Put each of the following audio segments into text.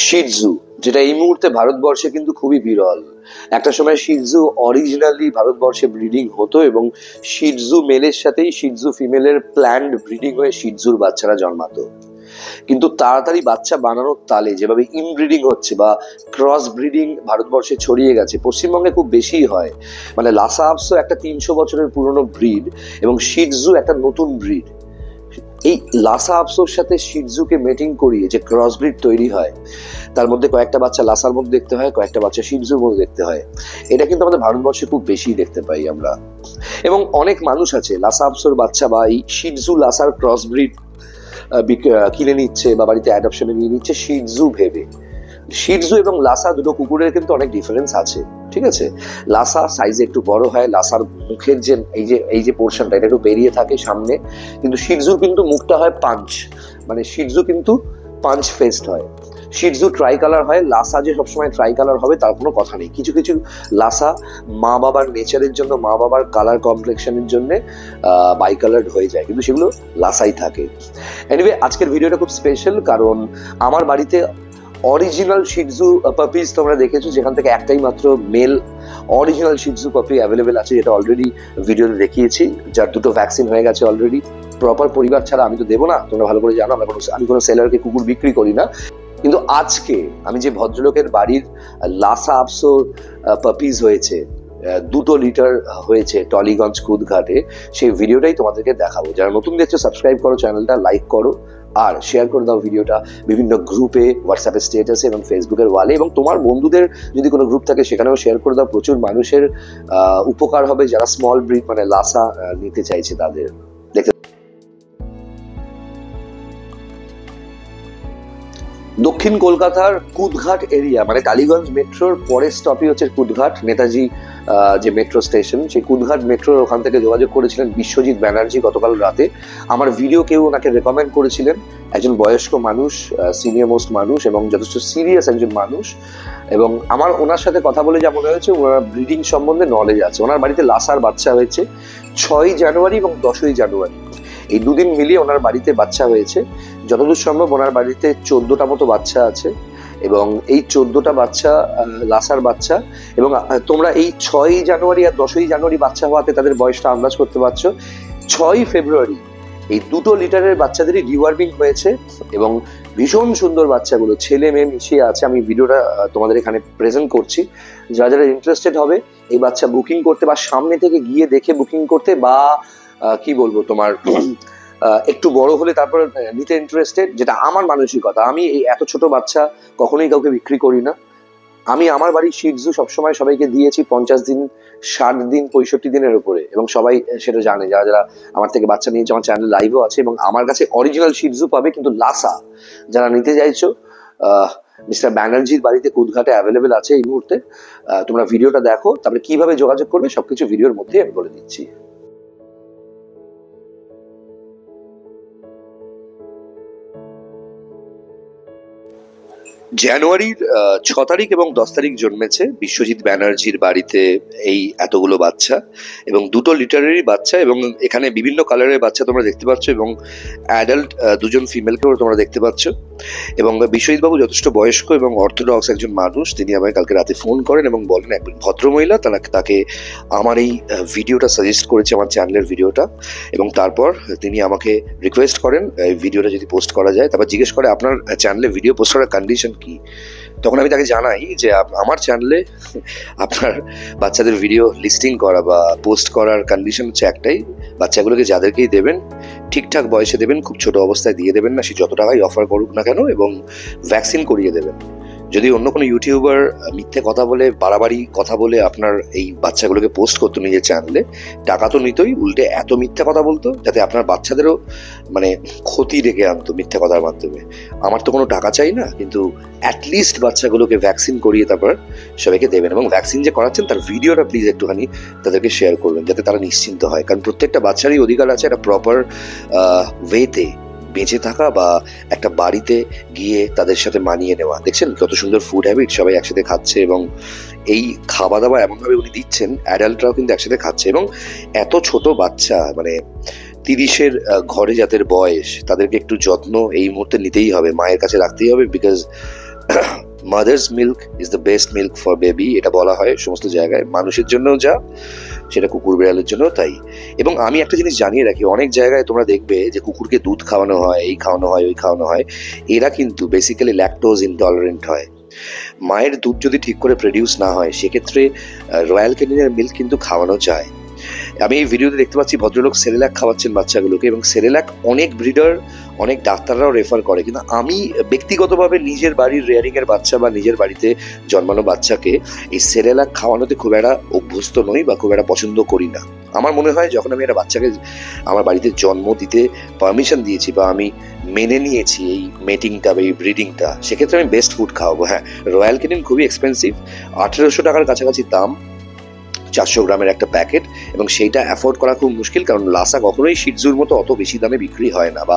শিটজু, যেটা এই মুহূর্তে ভারতবর্ষে কিন্তু খুবই বিরল। একটা সময় শিটজু অরিজিনালি ভারতবর্ষে ব্রিডিং হতো এবং শিটজু মেলের সাথেই শিটজু ফিমেলের প্ল্যান্ড ব্রিডিং হয়ে শিটজুর বাচ্চারা জন্মাতো। কিন্তু তাড়াতাড়ি বাচ্চা বানানোর তালে যেভাবে ইনব্রিডিং হচ্ছে বা ক্রস ব্রিডিং ভারতবর্ষে ছড়িয়ে গেছে, পশ্চিমবঙ্গে খুব বেশিই হয়। মানে লাসা আপসো একটা 300 বছরের পুরনো ব্রিড এবং শিটজু একটা নতুন ব্রিড। এই লাসা আপসোর সাথে শিটজুকে মেটিং করিয়ে যে ক্রস ব্রিড তৈরি হয়, তার মধ্যে কয়েকটা বাচ্চা লাসার মধ্যে দেখতে হয়, কয়েকটা বাচ্চা শিটজুর মধ্যে দেখতে হয়। এটা কিন্তু আমাদের ভারতবর্ষে খুব বেশি দেখতে পাই আমরা। এবং অনেক মানুষ আছে লাসা আপসোর বাচ্চা বা এই শিটজু লাসার ক্রস ব্রিড কিনে নিচ্ছে বা বাড়িতে অ্যাডপশনে নিয়ে নিচ্ছে শিটজু ভেবে। শিটজু এবং লাসা দুটো কুকুরের কিন্তু অনেক ডিফারেন্স আছে, ঠিক আছে? লাসা সাইজে একটু বড় হয়, লাসার মুখের যে এই যে পোর্শনটা এটা একটু বেরিয়ে থাকে সামনে, কিন্তু শিটজুর কিন্তু মুখটা হয় পাঞ্চ, মানে শিটজু কিন্তু পাঞ্চ ফেসড হয়। শিটজু ট্রাই কালার হয়, লাসা যে সবসময় ট্রাই কালার হবে তার কোনো কথা নেই। কিছু কিছু লাসা মা বাবার নেচারের জন্য, মা বাবার কালার কমপ্লেকশনের জন্য বাই কালার্ড হয়ে যায়, কিন্তু সেগুলো লাসাই থাকে। এনিওয়ে, আজকের ভিডিওটা খুব স্পেশাল, কারণ আমার বাড়িতে অরিজিনাল শিটজু পাপিজ তোমরা দেখেছো, যেখান থেকে একটাই মাত্র মেল অরিজিনাল শিটজু পাপি অ্যাভেলেবেল আছে, যেটা অলরেডি ভিডিওতে দেখিয়েছি, যার দুটো ভ্যাকসিন হয়ে গেছে অলরেডি। প্রপার পরিবার ছাড়া আমি তো দেবো না, তোমরা ভালো করে জানো আমি কোনো সেলারকে কুকুর বিক্রি করি না। কিন্তু আজকে আমি যে ভদ্রলোকের বাড়ির লাসা আপসোর পাপিজ হয়েছে, 2 লিটার হয়েছে টলিগঞ্জ কুদঘাটে, সেই ভিডিওটাই তোমাদেরকে দেখাবো। যারা নতুন দেখছো সাবস্ক্রাইব করো চ্যানেলটা, লাইক করো আর শেয়ার করে দাও ভিডিওটা বিভিন্ন গ্রুপে, হোয়াটসঅ্যাপের স্টেটাসে এবং ফেসবুকের ওয়ালে, এবং তোমার বন্ধুদের যদি কোনো গ্রুপ থাকে সেখানেও শেয়ার করে দাও। প্রচুর মানুষের উপকার হবে যারা স্মল ব্রিড মানে লাসা নিতে চাইছে তাদের। দক্ষিণ কলকাতার কুদঘাট এরিয়া, মানে টালিগঞ্জ মেট্রোর পরের স্টপই হচ্ছে কুদঘাট, নেতাজি যে মেট্রো স্টেশন, সেই কুদঘাট মেট্রোর ওখান থেকে যোগাযোগ করেছিলেন বিশ্বজিৎ ব্যানার্জি গতকাল রাতে। আমার ভিডিও কেউ ওনাকে রেকমেন্ড করেছিলেন, একজন বয়স্ক মানুষ, সিনিয়র মোস্ট মানুষ এবং যথেষ্ট সিরিয়াস একজন মানুষ। এবং আমার ওনার সাথে কথা বলে যা মনে হয়েছে, ওনার ব্রিডিং সম্বন্ধে নলেজ আছে। ওনার বাড়িতে লাসার বাচ্চা হয়েছে 6ই জানুয়ারি এবং 10ই জানুয়ারি, এই দুদিন মিলিয়ে ওনার বাড়িতে বাচ্চা হয়েছে। যতদূর সম্ভব ওনার বাড়িতে 14টা মতো বাচ্চা আছে এবং এই 14টা বাচ্চা লাসার বাচ্চা। এবং তোমরা এই 6ই জানুয়ারি আর 10ই জানুয়ারি বাচ্চা হওয়াতে তাদের বয়সটা আন্দাজ করতে পারছো। 6ই ফেব্রুয়ারি এই 2 লিটারের বাচ্চাদেরই ডিওয়ার্মিং হয়েছে এবং ভীষণ সুন্দর বাচ্চাগুলো, ছেলে মেয়ে মিশিয়ে আছে। আমি ভিডিওটা তোমাদের এখানে প্রেজেন্ট করছি। যারা যারা ইন্টারেস্টেড হবে এই বাচ্চা বুকিং করতে বা সামনে থেকে গিয়ে দেখে বুকিং করতে, বা কি বলবো, তোমার একটু বড় হলে তারপরে নিতে ইন্টারেস্টেড, যেটা আমার মানসিকতা। আমি এই এত ছোট বাচ্চা কখনোই কাউকে বিক্রি করি না। আমি আমার বাড়ির শিটজু সবসময় সবাইকে দিয়েছি 50 দিন, 60 দিন, 65 দিনের উপরে, এবং সবাই সেটা জানে। যারা যারা আমার থেকে বাচ্চা নিয়েছে, আমার চ্যানেল লাইভও আছে, এবং আমার কাছে অরিজিনাল শিটজু পাবে। কিন্তু লাসা যারা নিতে চাইছো, মিস্টার ব্যানার্জির বাড়িতে কুদঘাটে অ্যাভেলেবেল আছে এই মুহূর্তে। তোমরা ভিডিওটা দেখো, তারপরে কিভাবে যোগাযোগ করবে সবকিছু ভিডিওর মধ্যে আমি বলে দিচ্ছি। জানুয়ারির 6 তারিখ এবং 10 তারিখ জন্মেছে বিশ্বজিৎ ব্যানার্জির বাড়িতে এই এতগুলো বাচ্চা, এবং 2 লিটারেরই বাচ্চা, এবং এখানে বিভিন্ন কালারের বাচ্চা তোমরা দেখতে পাচ্ছ, এবং অ্যাডাল্ট 2জন ফিমেলকেও তোমরা দেখতে পাচ্ছ। এবং বিশ্বজিৎ বাবু যথেষ্ট বয়স্ক এবং অর্থোডক্স একজন মানুষ। তিনি আমায় কালকে রাতে ফোন করেন এবং বলেন একজন ভদ্রমহিলা তাকে আমার এই ভিডিওটা সাজেস্ট করেছে, আমার চ্যানেলের ভিডিওটা, এবং তারপর তিনি আমাকে রিকোয়েস্ট করেন এই ভিডিওটা যদি পোস্ট করা যায়। তারপর জিজ্ঞেস করে আপনার চ্যানেলে ভিডিও পোস্ট করার কন্ডিশন কি। তখন আমি তাকে জানাই যে আমার চ্যানেলে আপনার বাচ্চাদের ভিডিও লিস্টিং করা বা পোস্ট করার কন্ডিশন হচ্ছে একটাই, বাচ্চাগুলোকে যাদেরকেই দেবেন ঠিকঠাক বয়সে দেবেন, খুব ছোট অবস্থায় দিয়ে দেবেন না, সে যত টাকাই অফার করুক না কেন, এবং ভ্যাকসিন করিয়ে দেবেন। যদি অন্য কোনো ইউটিউবার মিথ্যে কথা বলে, বাড়াবাড়ি কথা বলে আপনার এই বাচ্চাগুলোকে পোস্ট করতো নিজের চ্যানেলে, টাকা তো নিতই, উল্টে এত মিথ্যে কথা বলতো যাতে আপনার বাচ্চাদেরও মানে ক্ষতি ডেকে আনতো মিথ্যে কথার মাধ্যমে। আমার তো কোনো টাকা চাই না, কিন্তু অ্যাটলিস্ট বাচ্চাগুলোকে ভ্যাকসিন করিয়ে তারপর সবাইকে দেবেন, এবং ভ্যাকসিন যে করাচ্ছেন তার ভিডিওটা প্লিজ একটুখানি তাদেরকে শেয়ার করবেন যাতে তারা নিশ্চিন্ত হয়। কারণ প্রত্যেকটা বাচ্চারই অধিকার আছে একটা প্রপার ওয়েতে বেঁচে থাকা বা একটা বাড়িতে গিয়ে তাদের সাথে মানিয়ে নেওয়া। দেখছেন কত সুন্দর ফুড হ্যাবিট, সবাই একসাথে খাচ্ছে, এবং এই খাওয়া দাওয়া এমনভাবে উনি দিচ্ছেন অ্যাডাল্টরাও কিন্তু একসাথে খাচ্ছে। এবং এত ছোট বাচ্চা, মানে 30-এর ঘরে যাদের বয়স, তাদেরকে একটু যত্ন এই মুহূর্তে নিতেই হবে, মায়ের কাছে রাখতেই হবে, because mother's milk is the best milk for baby, এটা বলা হয় সমস্ত জায়গায়। মানুষের জন্যও যা, সেটা কুকুর বিড়ালের জন্য তাই। এবং আমি একটা জিনিস জানিয়ে রাখি, অনেক জায়গায় তোমরা দেখবে যে কুকুরকে দুধ খাওয়ানো হয়, এই খাওয়ানো হয়, ওই খাওয়ানো হয়, এরা কিন্তু বেসিক্যালি ল্যাকটোজ ইনটলারেন্ট হয়। মায়ের দুধ যদি ঠিক করে প্রডিউস না হয়, সেক্ষেত্রে রয়্যাল ক্যানিনের মিল্ক কিন্তু খাওয়ানো যায়। আমি এই ভিডিওতে দেখতে পাচ্ছি ভদ্রলোক সেরেল্যাক খাওয়াচ্ছেন বাচ্চাগুলোকে, এবং সেরেল্যাক অনেক ব্রিডার, অনেক ডাক্তাররাও রেফার করে, কিন্তু আমি ব্যক্তিগতভাবে নিজের বাড়ির রেয়ারিং এর বাচ্চা বা নিজের বাড়িতে জন্মানো বাচ্চাকে এই সেরেল্যাক খাওয়ানোতে খুব একটা অভ্যস্ত নই বা খুব একটা পছন্দ করি না। আমার মনে হয় যখন আমি একটা বাচ্চাকে আমার বাড়িতে জন্ম দিতে পারমিশন দিয়েছি বা আমি মেনে নিয়েছি এই মেটিংটা বা এই ব্রিডিংটা, সেক্ষেত্রে আমি বেস্ট ফুড খাওয়াবো। হ্যাঁ, রয়্যাল ক্যানিন খুবই এক্সপেন্সিভ, 1800 টাকার কাছাকাছি দাম 400 গ্রামের একটা প্যাকেট, এবং সেইটা অ্যাফোর্ড করা খুব মুশকিল, কারণ লাসা কখনোই শিটজুর মতো অত বেশি দামে বিক্রি হয় না। বা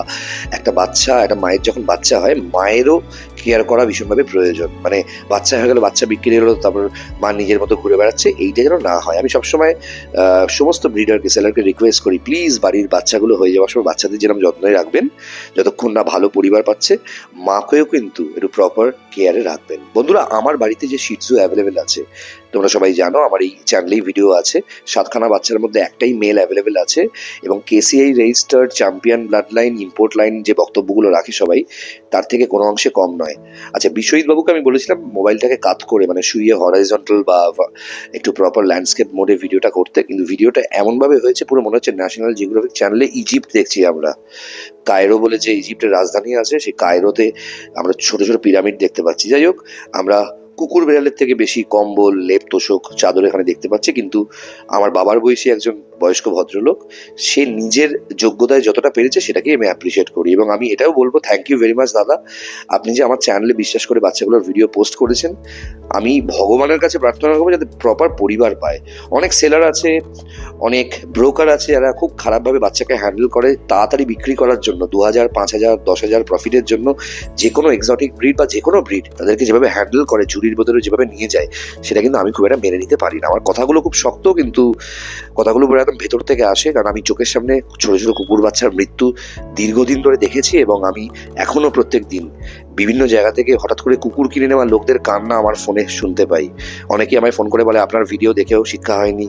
একটা বাচ্চা, একটা মায়ের যখন বাচ্চা হয়, মায়েরও কেয়ার করা ভীষণভাবে প্রয়োজন। মানে বাচ্চা হয়ে গেলে, বাচ্চা বিক্রি হলো, তারপর মা নিজের মতো ঘুরে বেড়াচ্ছে, এইটা যেন না হয়। আমি সবসময় সমস্ত ব্রিডারকে, সেলারকে রিকোয়েস্ট করি, প্লিজ বাড়ির বাচ্চাগুলো হয়ে যাওয়ার সময় বাচ্চাদের যেরকম যত্নই রাখবেন, যতক্ষণ না ভালো পরিবার পাচ্ছে, মাকেও কিন্তু একটু প্রপার কেয়ারে রাখবেন। বন্ধুরা, আমার বাড়িতে যে শিটজু অ্যাভেলেবেল আছে, তোমরা সবাই জানো, আমার এই চ্যানেলেই ভিডিও আছে, 7খানা বাচ্চার মধ্যে একটাই মেল অ্যাভেলেবেল আছে, এবং KCI registered champion blood line, import line যে বক্তব্যগুলো রাখে সবাই, তার থেকে কোনো অংশে কম নয়। আচ্ছা, বিশ্বজিৎ বাবুকে আমি বলেছিলাম মোবাইলটাকে কাত করে, মানে শুয়ে হরাইজন্টাল বা একটু প্রপার ল্যান্ডস্কেপ মোডে ভিডিওটা করতে, কিন্তু ভিডিওটা এমনভাবে হয়েছে পুরো মনে হচ্ছে ন্যাশনাল জিওগ্রাফিক চ্যানেলে ইজিপ্ট দেখছি আমরা। কায়রো বলে যে ইজিপ্টের রাজধানী আছে, সেই কায়রোতে আমরা ছোট ছোট পিরামিড দেখতে পাচ্ছি। যাই হোক, আমরা কুকুর বিড়ালের থেকে বেশি কম্বল, লেপ, তোষক, চাদর এখানে দেখতে পাচ্ছি। কিন্তু আমার বাবার বয়সী একজন বয়স্ক ভদ্রলোক, সে নিজের যোগ্যতায় যতটা পেরেছে সেটাকে আমি অ্যাপ্রিসিয়েট করি। এবং আমি এটাও বলবো, থ্যাংক ইউ ভেরি মাচ দাদা, আপনি যে আমার চ্যানেলে বিশ্বাস করে বাচ্চাগুলোর ভিডিও পোস্ট করেছেন। আমি ভগবানের কাছে প্রার্থনা করবো যাতে প্রপার পরিবার পায়। অনেক সেলার আছে, অনেক ব্রোকার আছে, যারা খুব খারাপভাবে বাচ্চাকে হ্যান্ডেল করে তাড়াতাড়ি বিক্রি করার জন্য, 2000, 5000, 10,000 প্রফিটের জন্য যে কোনো এক্সোটিক ব্রিড বা যে কোনো ব্রিড তাদেরকে যেভাবে হ্যান্ডেল করে, ঝুড়ির ভেতরে যেভাবে নিয়ে যায়, সেটা কিন্তু আমি খুব একটা মেনে নিতে পারি না। আমার কথাগুলো খুব শক্ত, কিন্তু কথাগুলো পুরো একদম ভেতর থেকে আসে, কারণ আমি চোখের সামনে ছোট ছোট কুকুর বাচ্চার মৃত্যু দীর্ঘদিন ধরে দেখেছি, এবং আমি এখনো প্রত্যেক দিন বিভিন্ন জায়গা থেকে হঠাৎ করে কুকুর কিনে নেওয়া লোকদের কান্না আমার ফোনে শুনতে পাই। অনেকে আমায় ফোন করে বলে, আপনার ভিডিও দেখেও শিক্ষা হয়নি,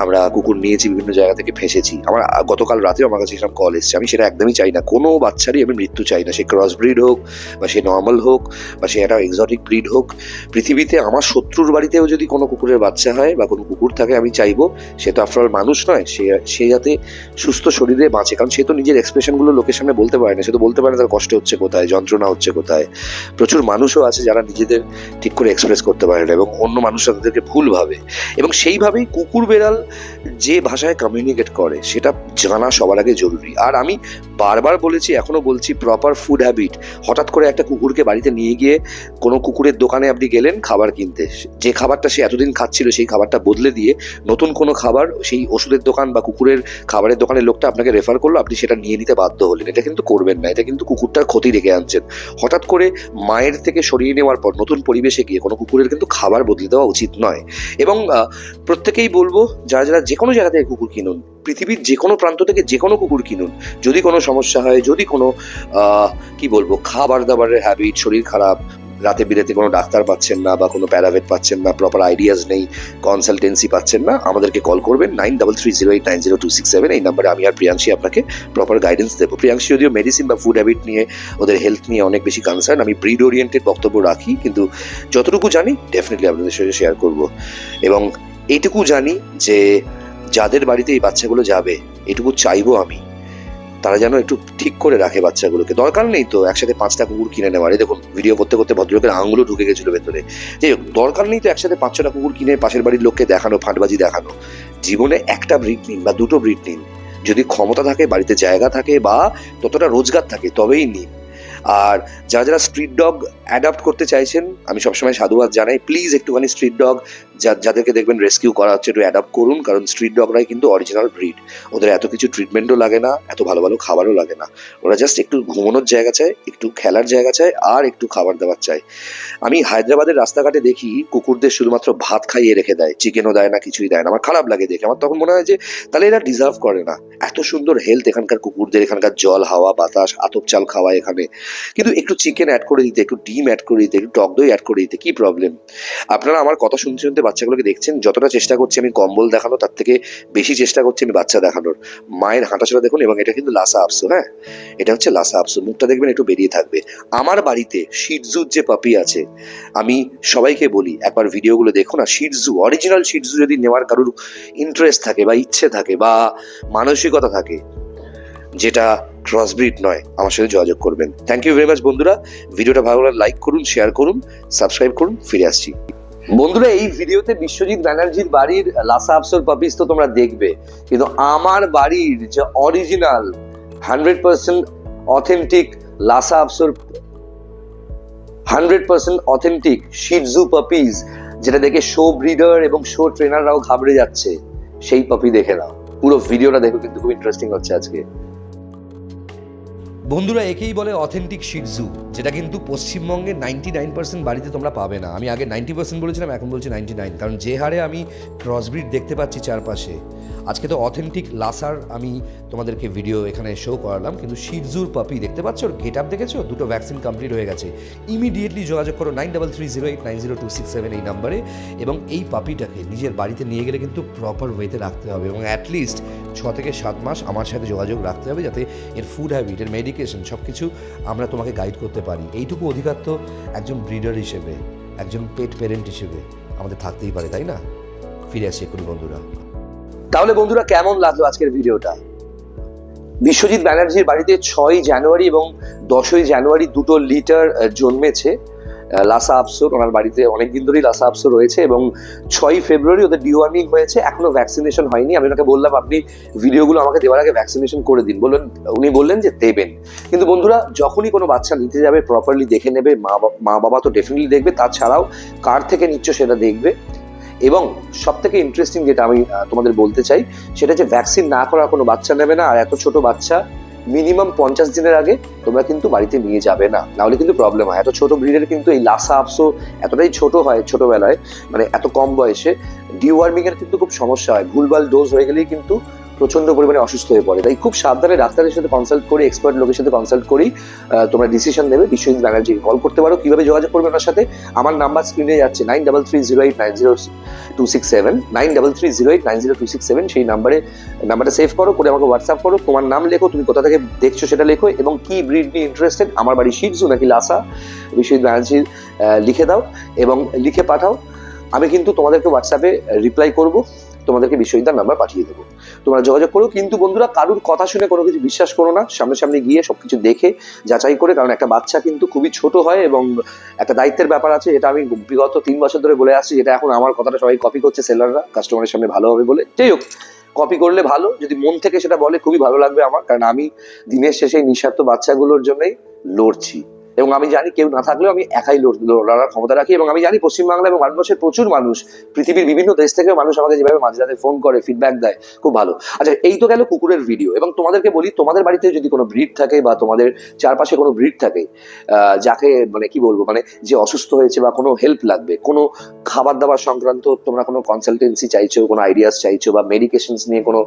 আমরা কুকুর নিয়েছি, বিভিন্ন জায়গা থেকে ফেঁসেছি। আমার গতকাল রাতেও আমার কাছে এরকম কল এসছে। আমি সেটা একদমই চাই না, কোনো বাচ্চারই আমি মৃত্যু চাই না, সে ক্রস ব্রিড হোক বা সে নর্মাল হোক বা সে একটা এক্সোটিক ব্রিড হোক। পৃথিবীতে আমার শত্রুর বাড়িতেও যদি কোনো কুকুরের বাচ্চা হয় বা কোনো কুকুর থাকে, আমি চাইবো সে তো আফটার অল মানুষ নয়, সে যাতে সুস্থ শরীরে বাঁচে, কারণ সে তো নিজের এক্সপ্রেশনগুলো লোকের সামনে বলতে পারে না। সে তো বলতে পারে না তার কষ্ট হচ্ছে কোথায়, যন্ত্রণা হচ্ছে কোথায়। প্রচুর মানুষও আছে যারা নিজেদের ঠিক করে এক্সপ্রেস করতে পারে না, এবং অন্য মানুষরা তাদেরকে ভুল ভাবে। এবং সেইভাবেই কুকুর বেড়াল যে ভাষায় কমিউনিকেট করে, সেটা জানা সবার আগে জরুরি। আর আমি বারবার বলেছি, এখনো বলছি, প্রপার ফুড হ্যাবিট। হঠাৎ করে একটা কুকুরকে বাড়িতে নিয়ে গিয়ে কোনো কুকুরের দোকানে আপনি গেলেন খাবার কিনতে, যে খাবারটা সে এতদিন খাচ্ছিল সেই খাবারটা বদলে দিয়ে নতুন কোনো খাবার সেই ওষুধের দোকান বা কুকুরের খাবারের দোকানের লোকটা আপনাকে রেফার করলো, আপনি সেটা নিয়ে নিতে বাধ্য হলেন। এটা কিন্তু করবেন না, এটা কিন্তু কুকুরটার ক্ষতি রেখে আনছেন। হঠাৎ করে মায়ের থেকে সরিয়ে নেওয়ার পর নতুন পরিবেশে গিয়ে কোনো কুকুরের কিন্তু খাবার বদলে দেওয়া উচিত নয়। এবং প্রত্যেকেই বলবো, যারা যারা যে কোনো জায়গা থেকে কুকুর কিনুন, পৃথিবীর যে কোনো প্রান্ত থেকে যে কোনো কুকুর কিনুন, যদি কোনো সমস্যা হয়, যদি কোনো কি বলবো, খাবার দাবারের হ্যাবিট, শরীর খারাপ, রাতে বিরেতে কোনো ডাক্তার পাচ্ছেন না বা কোনো প্যারাভেট পাচ্ছেন না, প্রপার আইডিয়াস নেই, কনসালটেন্সি পাচ্ছেন না, আমাদেরকে কল করবেন 9330890267। এই নাম্বারে আমি আর প্রিয়াংশী আপনাকে প্রপার গাইডেন্স দেবো। প্রিয়াংশী যদিও মেডিসিন বা ফুড হ্যাবিট নিয়ে, ওদের হেলথ নিয়ে অনেক বেশি কনসার্ন, আমি ব্রিড ওরিয়েন্টেড বক্তব্য রাখি, কিন্তু যতটুকু জানি ডেফিনেটলি আপনাদের সাথে শেয়ার করব। এবং এইটুকু জানি যে যাদের বাড়িতে এই বাচ্চাগুলো যাবে, এটুকু চাইবো আমি, তারা যেন একটু ঠিক করে রাখে বাচ্চাগুলোকে। দরকার নেই তো একসাথে 5টা কুকুর কিনে নেওয়ার। দেখুন, ভিডিও করতে করতে ভদ্রলোকের আঙুলও ঢুকে গেছিল ভেতরে। যে দরকার নেই তো একসাথে 5-6টা কুকুর কিনে পাশের বাড়ির লোককে দেখানো, ফাঁটবাজি দেখানো। জীবনে একটা ব্রিড নিন বা 2টো ব্রিড নিন, যদি ক্ষমতা থাকে, বাড়িতে জায়গা থাকে বা ততটা রোজগার থাকে, তবেই নিন। আর যারা যারা স্ট্রিট ডগ অ্যাডাপ্ট করতে চাইছেন, আমি সবসময় সাধুবাদ জানাই, প্লিজ একটুখানি স্ট্রিট ডগ যাদেরকে দেখবেন রেস্কিউ করা হচ্ছে একটু অ্যাডাপ্ট করুন, কারণ স্ট্রিট ডগরাই কিন্তু অরিজিনাল ব্রিড। ওদের এত কিছু ট্রিটমেন্টও লাগে না, এত ভালো ভালো খাবারও লাগে না। ওরা জাস্ট একটু ঘুমানোর জায়গা চায়, একটু খেলার জায়গা চায়, আর একটু খাবার দাবার চায়। আমি হায়দ্রাবাদের রাস্তাঘাটে দেখি কুকুরদের শুধুমাত্র ভাত খাইয়ে রেখে দেয়, চিকেনও দেয় না, কিছুই দেয় না। আমার খারাপ লাগে দেখে। আমার তখন মনে হয় যে তাহলে এরা ডিজার্ভ করে না। এত সুন্দর হেলথ এখানকার কুকুরদের, এখানকার জল, হাওয়া, বাতাস, আতপ চাল খাওয়া এখানে, কিন্তু একটু চিকেন অ্যাড করে দিতে, একটু ডিম অ্যাড করে দিতে, একটু টক দই অ্যাড করে দিতে কি প্রবলেম? আপনারা আমার কথা শুনতে শুনতে বাচ্চাগুলোকে দেখছেন। যতটা চেষ্টা করছি আমি কম্বল দেখানো, তার থেকে বেশি চেষ্টা করছি আমি বাচ্চা দেখানোর। মায়ের হাঁটাচলা দেখুন, এবং এটা কিন্তু লাসা আপসো। হ্যাঁ, এটা হচ্ছে লাসা আপসো। মুখটা দেখবেন একটু বেরিয়ে থাকবে। আমার বাড়িতে শিটজুর যে পাপি আছে, আমি সবাইকে বলি একবার ভিডিওগুলো দেখুন। আর শিটজু, অরিজিনাল শিটজু যদি নেওয়ার কারোর ইন্টারেস্ট থাকে বা ইচ্ছে থাকে বা মানসিকতা থাকে, যেটা ক্রসব্রিড নয়, আমার সাথে যোগাযোগ করবেন। থ্যাংক ইউ ভেরি মাচ বন্ধুরা। ভিডিওটা ভালো লাগলে লাইক করুন, শেয়ার করুন, সাবস্ক্রাইব করুন। ফিরে আসছি বন্ধুরা। এই ভিডিওতে বিশ্বজিৎ ব্যানার্জির বাড়ির লাসা আপসোর পাপিস তো তোমরা দেখবে, কিন্তু আমার বাড়ির যে অরিজিনাল 100% অথেন্টিক লাসা আপসোর 100% অথেন্টিক শিটজু পাপিস, যেটা দেখে শো ব্রিডার এবং শো ট্রেনাররাও ঘাবড়ে যাচ্ছে, সেই পাপি দেখে নাও। পুরো ভিডিওটা দেখো, কিন্তু খুব ইন্টারেস্টিং হচ্ছে আজকে। বন্ধুরা, একেই বলে অথেন্টিক শিটজু, যেটা কিন্তু পশ্চিমবঙ্গে 99% বাড়িতে তোমরা পাবে না। আমি আগে 90% বলেছিলাম, এখন বলছি 99, কারণ যে হারে আমি ক্রসব্রিড দেখতে পাচ্ছি চারপাশে। আজকে তো অথেন্টিক লাসার আমি তোমাদেরকে ভিডিও এখানে শো করালাম, কিন্তু শিটজুর পাপি দেখতে পাচ্ছ, ওর গেট আপ দেখেছো? দুটো ভ্যাকসিন কমপ্লিট হয়ে গেছে। ইমিডিয়েটলি যোগাযোগ করো 9330890267 এই নাম্বারে, এবং এই পাপিটাকে নিজের বাড়িতে নিয়ে গেলে কিন্তু প্রপার ওয়েতে রাখতে হবে, এবং অ্যাটলিস্ট 6 থেকে 7 মাস আমার সাথে যোগাযোগ রাখতে হবে, যাতে এর ফুড হ্যাবিট, এর মেডিকেশন সব কিছু আমরা তোমাকে গাইড করতে পারি। এইটুকু অধিকার তো একজন ব্রিডার হিসেবে, একজন পেট প্যারেন্ট হিসেবে আমাদের থাকতেই পারে, তাই না? ফিরে আসি এক্ষুনি বন্ধুরা। তাহলে বন্ধুরা, কেমন লাগলো আজকের ভিডিওটা? বিশ্বজিৎ ব্যানার্জির বাড়িতে 6ই জানুয়ারি এবং 10ই জানুয়ারি দুটো লিটার জন্মেছে লাসা আপসোর। ওনার বাড়িতে অনেকদিন ধরেই লাসা আপসো রয়েছে, এবং 6ই ফেব্রুয়ারি ওদের ডিওয়ার্মিং হয়েছে। এখনো ভ্যাকসিনেশন হয়নি। আমি ওনাকে বললাম আপনি ভিডিওগুলো আমাকে দেওয়ার আগে ভ্যাকসিনেশন করে দিন। উনি বললেন যে দেবেন। কিন্তু বন্ধুরা, যখনই কোনো বাচ্চা নিতে যাবে প্রপারলি দেখে নেবে। মা বাবা তো ডেফিনেটলি দেখবে, তাছাড়াও কার থেকে নিচ্ছ সেটা দেখবে। এবং সব থেকে ইন্টারেস্টিং যেটা আমি তোমাদের বলতে চাই, সেটা যে ভ্যাকসিন না করা কোনো বাচ্চা নেবে না। আর এত ছোট বাচ্চা মিনিমাম 50 দিনের আগে তোমরা কিন্তু বাড়িতে নিয়ে যাবে না, নাহলে কিন্তু প্রবলেম হয়। এত ছোট ব্রিডের কিন্তু এই লাসা আপসো এতটাই ছোট হয় ছোটবেলায়, মানে এত কম বয়সে ডিওয়ার্মিং এর কিন্তু খুব সমস্যা হয়। ভুলভাল ডোজ হয়ে গেলেই কিন্তু প্রচন্ড পরিমাণে অসুস্থ হয়ে পড়ে। তাই খুব সাবধানে ডাক্তারের সাথে কনসাল্ট করে, এক্সপার্ট লোকের সাথে কনসাল্ট করেই তোমরা ডিসিশন নেবে। বিশ্বজিৎ ব্যানার্জিকে কল করতে পারো। কিভাবে যোগাযোগ করবে ওনার সাথে? আমার নাম্বার স্ক্রিনে যাচ্ছে 9330890267, 9330890267। সেই নাম্বারটা সেভ করো, করে আমাকে হোয়াটসঅ্যাপ করো। তোমার নাম লেখো, তুমি কোথা থেকে দেখছো সেটা লেখো, এবং কি ব্রিড নিয়ে ইন্টারেস্টেড, আমার বাড়ি শিটজু নাকি লাসা, বিশ্বজিৎ ব্যানার্জি লিখে দাও এবং লিখে পাঠাও। আমি কিন্তু তোমাদেরকে হোয়াটসঅ্যাপে রিপ্লাই করবো, তোমাদেরকে বিশ্বজিৎদার নাম্বার পাঠিয়ে দেবো, তোমরা যোগাযোগ করো। কিন্তু বন্ধুরা, কারুর কথা শুনে কোনো কিছু বিশ্বাস করো না। সামনে গিয়ে সবকিছু দেখে যাচাই করে, কারণ একটা বাচ্চা কিন্তু খুবই ছোট হয় এবং একটা দায়িত্বের ব্যাপার আছে। এটা আমি বিগত 3 বছর ধরে বলে আসছি, যেটা এখন আমার কথাটা সবাই কপি করছে সেলাররা, কাস্টমারের সামনে ভালো হবে বলে। যাই হোক, কপি করলে ভালো, যদি মন থেকে সেটা বলে খুবই ভালো লাগবে আমার, কারণ আমি দিনের শেষে নিঃস্বার্থ বাচ্চাগুলোর জন্যই লড়ছি। এবং আমি জানি কেউ না থাকলেও আমি একাই লড়ার ক্ষমতা রাখি। এবং আমি জানি পশ্চিমবাংলা এবং ভারতবর্ষের প্রচুর মানুষ, পৃথিবীর বিভিন্ন দেশ থেকে মানুষ আমাকে যেভাবে মাঝরাতে ফোন করে, ফিডব্যাক দেয়, খুব ভালো। আচ্ছা, এই তো গেল কুকুরের ভিডিও। এবং তোমাদেরকে বলি, তোমাদের বাড়িতে যদি কোনো ব্রিড থাকে বা তোমাদের চারপাশে কোনো ব্রিড থাকে, যাকে মানে কি বলবো, মানে যে অসুস্থ হয়েছে বা কোনো হেল্প লাগবে, কোনো খাবার দাবার সংক্রান্ত তোমরা কোনো কনসালটেন্সি চাইছো, কোনো আইডিয়াস চাইছো, বা মেডিকেশনস নিয়ে কোনো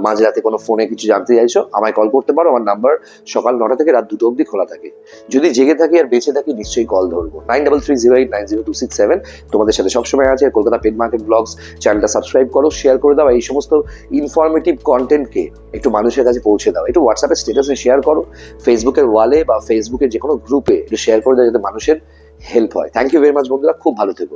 মাঝরাতে কোনো ফোনে কিছু জানতে চাইছো, আমায় কল করতে পারো। আমার নাম্বার সকাল 9টা থেকে রাত 2টো অবধি খোলা থাকে। যদি জেগে থাকি আর বেঁচে থাকি, নিশ্চয়ই কল ধরবো। 9330890267 তোমাদের সাথে সবসময় আছে। কলকাতা পেট মার্কেট ব্লগস চ্যানেলটা সাবস্ক্রাইব করো, শেয়ার করে দাও। এই সমস্ত ইনফরমেটিভ কন্টেন্টকে একটু মানুষের কাছে পৌঁছে দাও। একটু হোয়াটসঅ্যাপের স্ট্যাটাসে শেয়ার করো, ফেসবুকের ওয়ালে বা ফেসবুকের যে কোনো গ্রুপে একটু শেয়ার করে দাও, যাতে মানুষের হেল্প হয়। থ্যাংক ইউ ভেরি মাচ বন্ধুরা, খুব ভালো থেকো।